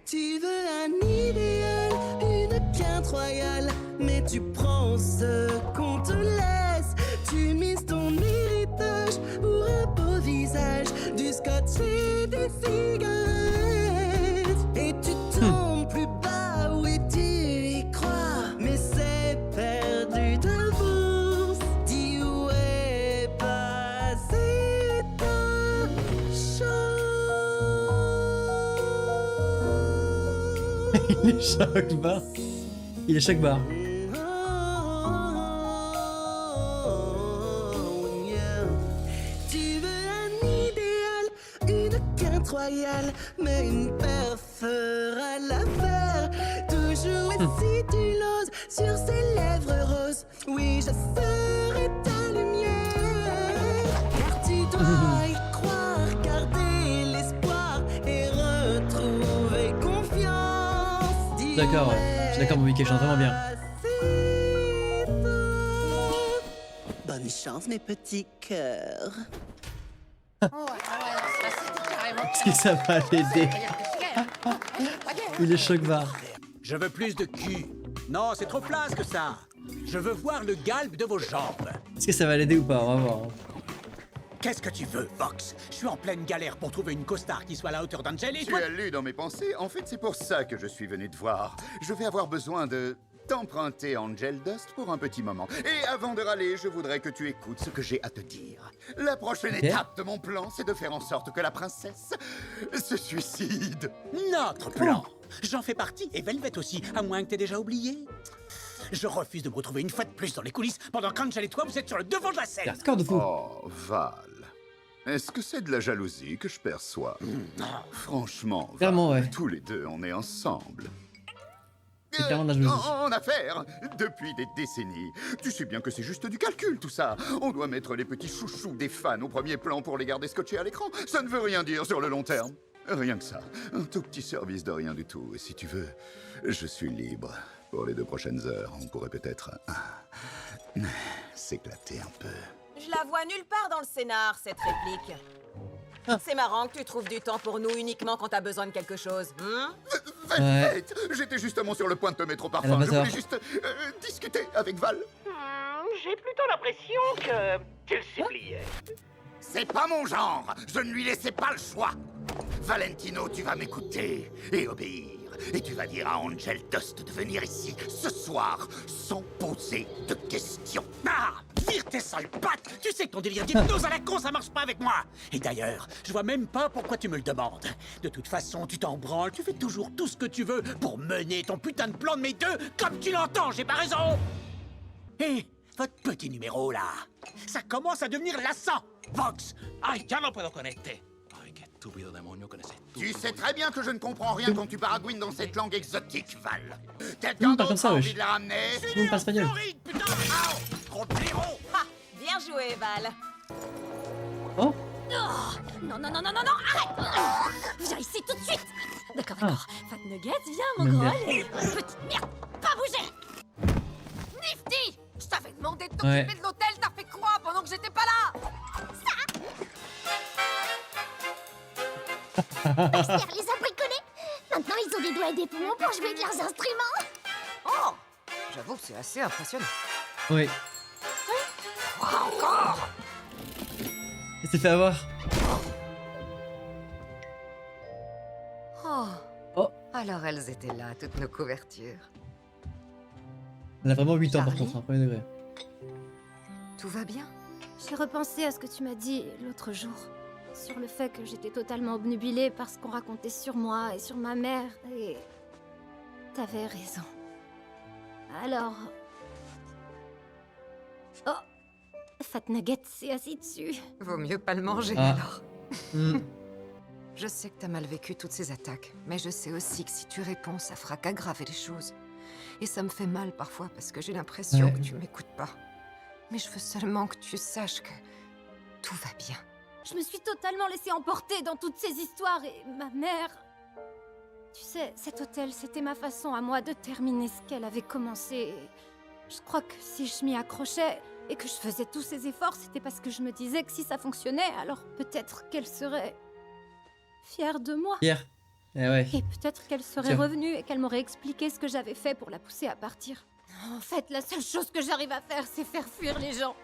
Tu veux un idéal, une quinte royale, mais tu prends ce qu'on te laisse. Tu mises ton héritage pour un beau visage, du scotch et des cigarettes. Et tu tombes plus bas, oui tu y crois, mais c'est perdu d'avance. Dis où est passée ta chance.
Il est choc bar. Il est choc bar.
Mais une paire fera l'affaire. Toujours et si tu l'oses sur ses lèvres roses, oui je serai ta lumière. Car tu dois y croire, garder l'espoir et retrouver confiance.
D'accord, ouais. Je suis d'accord, mon Mickey, je chante vraiment bien.
Bonne chance mes petits cœurs.
Est-ce que ça va l'aider? Il est choc bar.
Je veux plus de cul. Non, c'est trop flasque que ça. Je veux voir le galbe de vos jambes.
Est-ce que ça va l'aider ou pas? On va voir.
Qu'est-ce que tu veux, Vox? Je suis en pleine galère pour trouver une costard qui soit à la hauteur d'Angel et
Tu as lu dans mes pensées? En fait, c'est pour ça que je suis venu te voir. Je vais avoir besoin de t'emprunter Angel Dust pour un petit moment. Et avant de râler, je voudrais que tu écoutes ce que j'ai à te dire. La prochaine étape de mon plan, c'est de faire en sorte que la princesse se suicide.
Notre plan. J'en fais partie, et Velvet aussi, à moins que t'aies déjà oublié. Je refuse de me retrouver une fois de plus dans les coulisses pendant qu'Angel et toi, vous êtes sur le devant de la scène.
Oh, Val. Est-ce que c'est de la jalousie que je perçois? Franchement, Val,
Clairement, ouais.
tous les deux, on est ensemble.
C'est clairement de la jalousie.
En affaires, depuis des décennies. Tu sais bien que c'est juste du calcul, tout ça. On doit mettre les petits chouchous des fans au premier plan pour les garder scotchés à l'écran. Ça ne veut rien dire sur le long terme. Rien que ça. Un tout petit service de rien du tout. Et si tu veux, je suis libre. Pour les 2 prochaines heures, on pourrait peut-être s'éclater un peu.
Je la vois nulle part dans le scénar, cette réplique. C'est marrant que tu trouves du temps pour nous uniquement quand t'as besoin de quelque chose.
Velvet, j'étais justement sur le point de te mettre au parfum. Je voulais juste discuter avec Val.
J'ai plutôt l'impression qu'elle s'y pliait.
C'est pas mon genre. Je ne lui laissais pas le choix. Valentino, tu vas m'écouter et obéir. Et tu vas dire à Angel Dust de venir ici ce soir sans poser de questions.
Ah! Vire tes sales pattes! Tu sais que ton délire d'hypnose à la con, ça marche pas avec moi! Et d'ailleurs, je vois même pas pourquoi tu me le demandes. De toute façon, tu t'en branles, tu fais toujours tout ce que tu veux pour mener ton putain de plan de mes deux comme tu l'entends, j'ai pas raison! Hé, votre petit numéro là, ça commence à devenir lassant! Vox!
Ay, ya no puedo con este.
Tu sais très bien que je ne comprends rien quand tu baragouines dans cette langue exotique, Val. Quelqu'un
pas comme
d'autre
ça,
a
wesh.
envie de la ramener?
Même pas espagnol.
Bien joué, Val.
Oh.
Non, non, non, non, non, non, arrête. Viens ici tout de suite. D'accord, d'accord. Fat Nugget, viens, mon
Même
gros,
bien.
allez. Petite merde, pas bouger. Nifty,
Je t'avais demandé de
Ouais.
t'occuper de l'hôtel, t'as fait quoi pendant que j'étais pas là?
Baxter les a bricolés. Maintenant, ils ont des doigts et des poumons pour jouer de leurs instruments.
Oh, j'avoue que c'est assez impressionnant.
Oui.
Encore?
Il s'est fait avoir.
Oh.
Oh.
Alors elles étaient là, toutes nos couvertures.
Elle a vraiment 8 ans par
Charlie
contre, hein, premier degré.
Tout va bien?
J'ai repensé à ce que tu m'as dit l'autre jour. Sur le fait que j'étais totalement obnubilée par ce qu'on racontait sur moi et sur ma mère, et... T'avais raison. Alors... Oh! Fat Nugget s'est assis dessus.
Vaut mieux pas le manger,
Ah.
alors.
Hmm.
Je sais que t'as mal vécu toutes ces attaques, mais je sais aussi que si tu réponds, ça fera qu'aggraver les choses. Et ça me fait mal parfois, parce que j'ai l'impression que tu m'écoutes pas. Mais je veux seulement que tu saches que... tout va bien.
Je me suis totalement laissée emporter dans toutes ces histoires et ma mère... Tu sais, cet hôtel, c'était ma façon à moi de terminer ce qu'elle avait commencé. Je crois que si je m'y accrochais et que je faisais tous ces efforts, c'était parce que je me disais que si ça fonctionnait, alors peut-être qu'elle serait... fière de moi.
Pierre. Eh ouais.
Et peut-être qu'elle serait
Tiens.
revenue et qu'elle m'aurait expliqué ce que j'avais fait pour la pousser à partir. En fait, la seule chose que j'arrive à faire, c'est faire fuir les gens.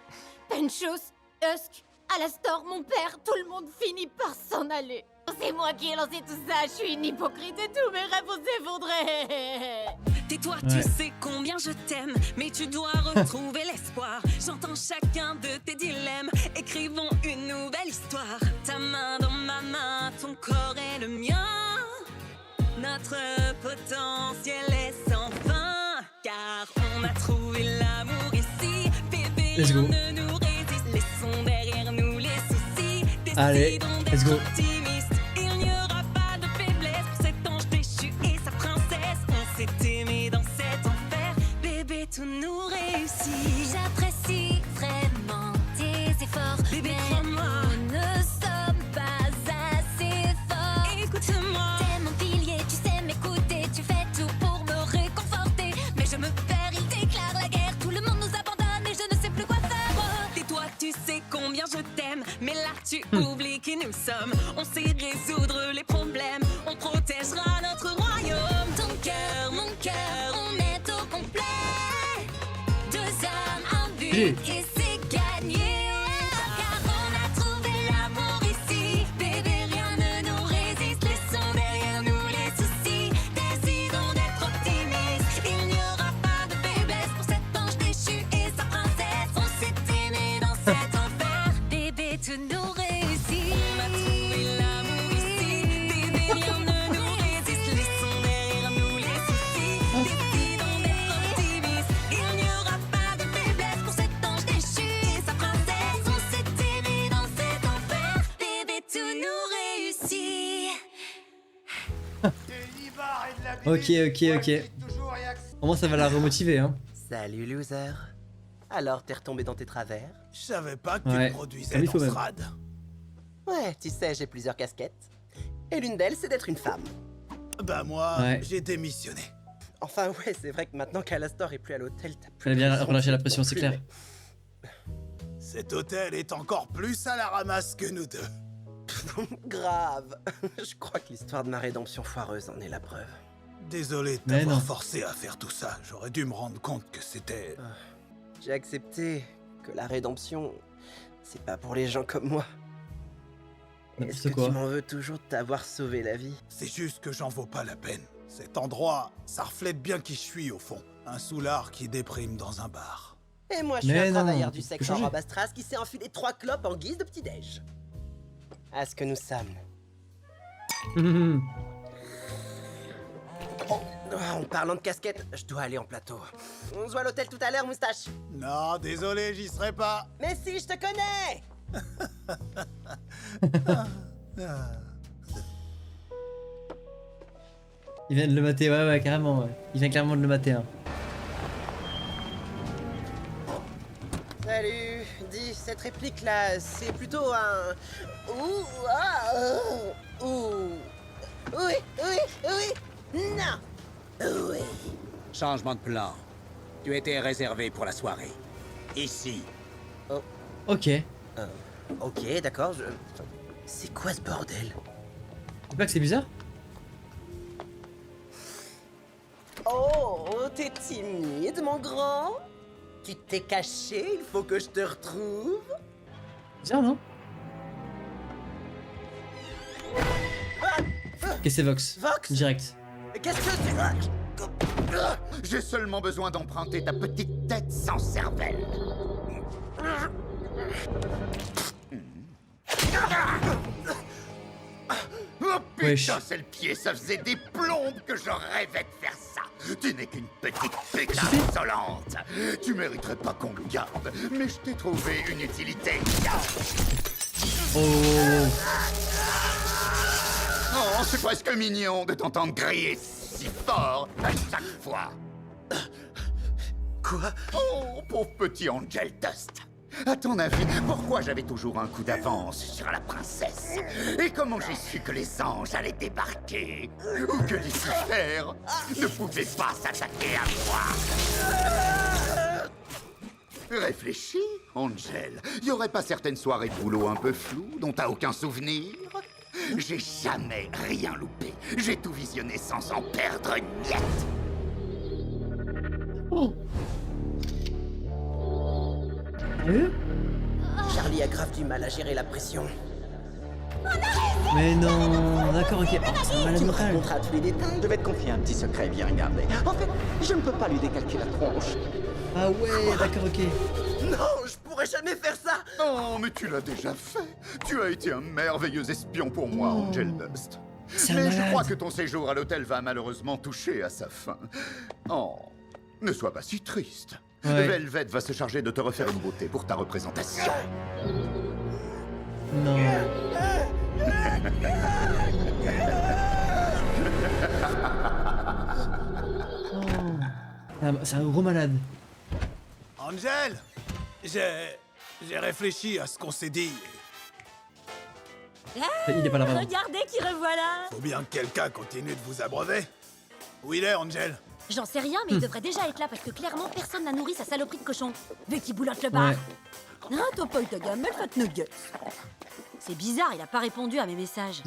Penchos, Husk, Alastor, mon père, tout le monde finit par s'en aller. C'est moi qui ai lancé tout ça, je suis une hypocrite et tous mes rêves vont s'effondrer.
Tais-toi,
Ouais.
tu sais combien je t'aime, mais tu dois retrouver l'espoir. J'entends chacun de tes dilemmes, écrivons une nouvelle histoire. Ta main dans ma main, ton corps est le mien. Notre potentiel est sans fin, car on a trouvé l'amour ici. Bébé,
Let's go.
rien ne nous résiste, laissons derrière nous les soucis.
Allez,
Décidons
let's go.
d'être optimistes. Il n'y aura pas de faiblesse pour cet ange déchu et sa princesse. On s'est aimé dans cet enfer, bébé, tout nous réussit.
J'apprécie vraiment tes efforts,
Bébé,
mais
crois-moi.
nous ne sommes pas assez forts.
Écoute-moi.
T'es mon pilier, tu sais m'écouter, tu fais tout pour me réconforter. Mais je me perds, il déclare la guerre, tout le monde nous abandonne et je ne sais plus quoi faire.
Tais-toi, tu sais combien je t'aime, mais là tu oublies qui nous sommes. On sait résoudre les problèmes, on protégera notre royaume.
Ton cœur, mon cœur, on est au complet. Deux âmes, un but,
J'ai.
et c'est gagné. Car on a trouvé l'amour ici. Bébé, rien ne nous résiste. Laissons derrière nous les soucis. Décidons d'être optimistes. Il n'y aura pas de faiblesse pour cet ange déchu et sa princesse. On s'est aimé dans cet enfer. Bébé, tout nous réussit.
On a trouvé l'amour ici. Bébé, rien ne nous résiste. Laissons derrière nous les soucis. Décidons d'être optimistes. Il n'y aura pas de faiblesse pour cet ange déchu et sa princesse.
On s'est aimé dans cet enfer. Bébé, tout nous réussit.
Ok. Au moins ça va la remotiver hein.
Salut loser. Alors t'es retombé dans tes travers?
Je savais pas que
Ouais,
tu produisais
comme il
dans
faut
ce
même.
rad.
Ouais, tu sais, j'ai plusieurs casquettes. Et l'une d'elles, c'est d'être une femme.
Bah moi,
Ouais.
j'ai démissionné.
Enfin ouais, c'est vrai que maintenant qu'Alastor est plus à l'hôtel, t'as plus
Fallait bien
pression,
relâcher la
tu
pression,
peux
c'est
plus,
clair.
Cet hôtel est encore plus à la ramasse que nous deux.
mais- Grave. Je crois que l'histoire de ma rédemption foireuse en est la preuve.
Désolé de
Mais
t'avoir
non.
forcé à faire tout ça. J'aurais dû me rendre compte que c'était...
J'ai accepté que la rédemption, c'est pas pour les gens comme moi. Est-ce
N'importe
que
quoi.
tu m'en veux toujours de t'avoir sauvé la vie?
C'est juste que j'en vaux pas la peine. Cet endroit, ça reflète bien qui je suis au fond. Un soulard qui déprime dans un bar.
Et moi, je suis
Mais
un
non,
travailleur
tu
du
peux
sexe en
changer.
robe à strass qui s'est enfilé 3 clopes en guise de petit-déj. À ce que nous sommes. En parlant de casquette, je dois aller en plateau. On se voit à l'hôtel tout à l'heure, moustache.
Non, désolé, j'y serai pas.
Mais si, je te connais!
Il vient de le mater, ouais carrément ouais. Il vient clairement de le mater hein.
Salut, dis, cette réplique-là, c'est plutôt un... Ouh, ah, ouh. Oui, non, oui.
Changement de plan. Tu étais réservé pour la soirée. Ici.
Ok.
Ok, d'accord, C'est quoi ce bordel?
C'est pas que c'est bizarre?
Oh, t'es timide, mon grand? Tu t'es caché, il faut que je te retrouve.
Bizarre non? Ok c'est Vox.
Vox?
Direct.
Qu'est-ce que c'est?
J'ai seulement besoin d'emprunter ta petite tête sans cervelle. Oh putain, c'est le pied, ça faisait des plombes que je rêvais de faire ça. Tu n'es qu'une petite putain insolente. Tu mériterais pas qu'on le garde, mais je t'ai trouvé une utilité. Oh, c'est presque mignon de t'entendre crier si fort à chaque fois. Quoi? Oh, pauvre petit Angel Dust. À ton avis, pourquoi j'avais toujours un coup d'avance sur la princesse? Et comment j'ai su que les anges allaient débarquer? Ou que Lucifer ne pouvait pas s'attaquer à moi? Réfléchis, Angel. Y aurait pas certaines soirées de boulot un peu floues dont t'as aucun souvenir? J'ai jamais rien loupé. J'ai tout visionné sans en perdre une miette.
Charlie a grave du mal à gérer la pression.
Mais non, d'accord, ok. Oh, c'est un malade
Tu me
mental.
raconteras tous les détails. Je vais te confier un petit secret bien gardé. En fait, je ne peux pas lui décalquer la tronche.
Ah ouais, d'accord, ok.
Non, je pourrais jamais faire ça.
Oh, mais tu l'as déjà fait. Tu as été un merveilleux espion pour moi, Angel Dust.
C'est un
Mais je
malade.
crois que ton séjour à l'hôtel va malheureusement toucher à sa fin. Oh, ne sois pas si triste.
Ouais.
Velvet va se charger de te refaire une beauté pour ta représentation.
Non. Oh. C'est un gros malade.
Angel, j'ai réfléchi à ce qu'on s'est dit.
Il est pas là, pardon.
Regardez qui revoilà.
Faut bien que quelqu'un continue de vous abreuver. Où il est, Angel?
J'en sais rien, mais il devrait déjà être là parce que clairement personne n'a nourri sa saloperie de cochon. Vu qu'il boulotte le bar.
Ouais.
Ah, t'as pas eu ta gamelle, fat nuggets. C'est bizarre, il a pas répondu à mes messages.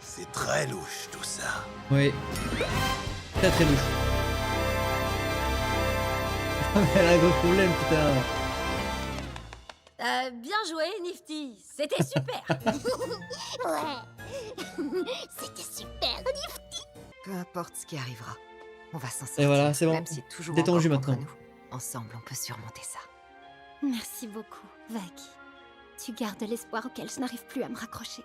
C'est très louche tout ça.
Oui. Très très louche. Elle a un gros problème, putain.
Bien joué, Nifty. C'était super.
Ouais. C'était super, Nifty.
Peu importe ce qui arrivera, on va s'en sortir.
Et voilà, c'est bon.
Même si toujours
Détendu
encore contre
maintenant.
nous. Ensemble, on peut surmonter ça.
Merci beaucoup, Vaki. Tu gardes l'espoir auquel je n'arrive plus à me raccrocher.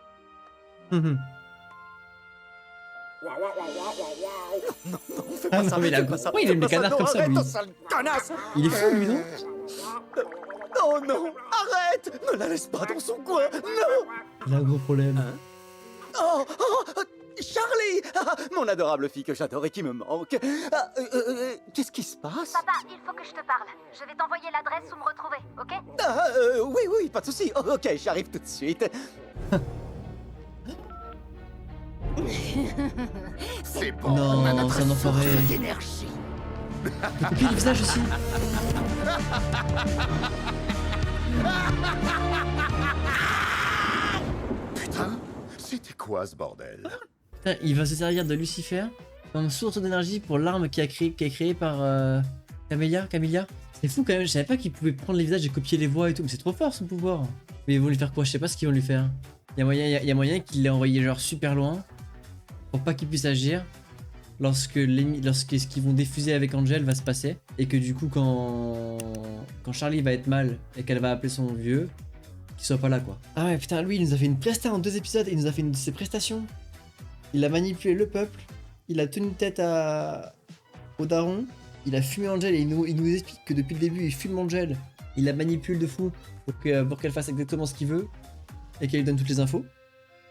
Ah non, mais il a... Pourquoi il aime les canards comme ça, lui? Il est fou, lui, non?
Oh non, arrête! Ne la laisse pas dans son coin, non!
Il a un gros problème.
Oh, Charlie! Ah, mon adorable fille que j'adore et qui me manque. Qu'est-ce qui se passe?
Papa, il faut que je te parle. Je vais t'envoyer l'adresse où me retrouver, ok?
Oui, pas de souci. Oh, ok, j'arrive tout de suite.
C'est bon,
Non,
on a notre
c'est un enfoiré.
source d'énergie.
Il copie le visage aussi.
Putain, c'était quoi ce bordel?
Putain, il va se servir de Lucifer comme source d'énergie pour l'arme qui est créée par Camilla. C'est fou quand même, je savais pas qu'il pouvait prendre les visages et copier les voix et tout, mais c'est trop fort son pouvoir. Mais ils vont lui faire quoi? Je sais pas ce qu'ils vont lui faire. Il y a moyen qu'il l'ait envoyé genre super loin pour pas qu'il puisse agir lorsque ce qu'ils vont diffuser avec Angel va se passer, et que du coup quand Charlie va être mal et qu'elle va appeler son vieux, qu'il soit pas là quoi. Ah ouais putain, lui il nous a fait une presta en 2 épisodes, il nous a fait une de ses prestations. Il a manipulé le peuple, il a tenu tête au daron, il a fumé Angel et il nous explique que depuis le début il fume Angel, il la manipule de fou pour qu'elle fasse exactement ce qu'il veut et qu'elle lui donne toutes les infos.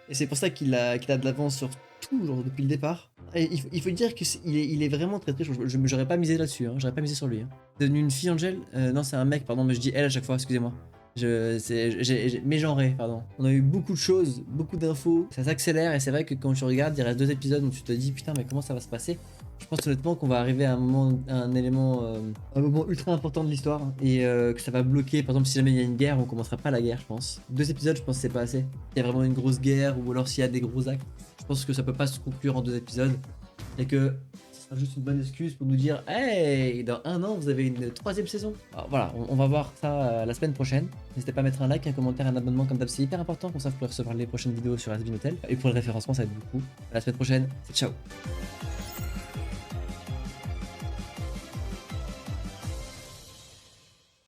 Et c'est pour ça qu'il a de l'avance sur tout, genre depuis le départ. Et il faut dire qu'il est vraiment très très chaud. J'aurais pas misé là-dessus, hein. J'aurais pas misé sur lui. Hein. Devenu une fille Angel, non c'est un mec, pardon, mais je dis elle à chaque fois, excusez-moi. J'ai mégenré, pardon. On a eu beaucoup de choses, beaucoup d'infos, ça s'accélère et c'est vrai que quand tu regardes, il reste 2 épisodes où tu te dis putain mais comment ça va se passer. Je pense honnêtement qu'on va arriver à un moment ultra important de l'histoire et que ça va bloquer. Par exemple, si jamais il y a une guerre, on commencera pas la guerre, je pense. 2 épisodes, je pense que c'est pas assez. Il y a vraiment une grosse guerre ou alors s'il y a des gros actes, je pense que ça peut pas se conclure en 2 épisodes et que ce sera juste une bonne excuse pour nous dire hey, dans 1 an vous avez une 3e saison. Alors voilà, on va voir ça la semaine prochaine. N'hésitez pas à mettre un like, un commentaire, un abonnement comme d'hab, c'est hyper important pour ça vous pouvez recevoir les prochaines vidéos sur Has Been Hotel et pour le référencement ça aide beaucoup. À la semaine prochaine, ciao.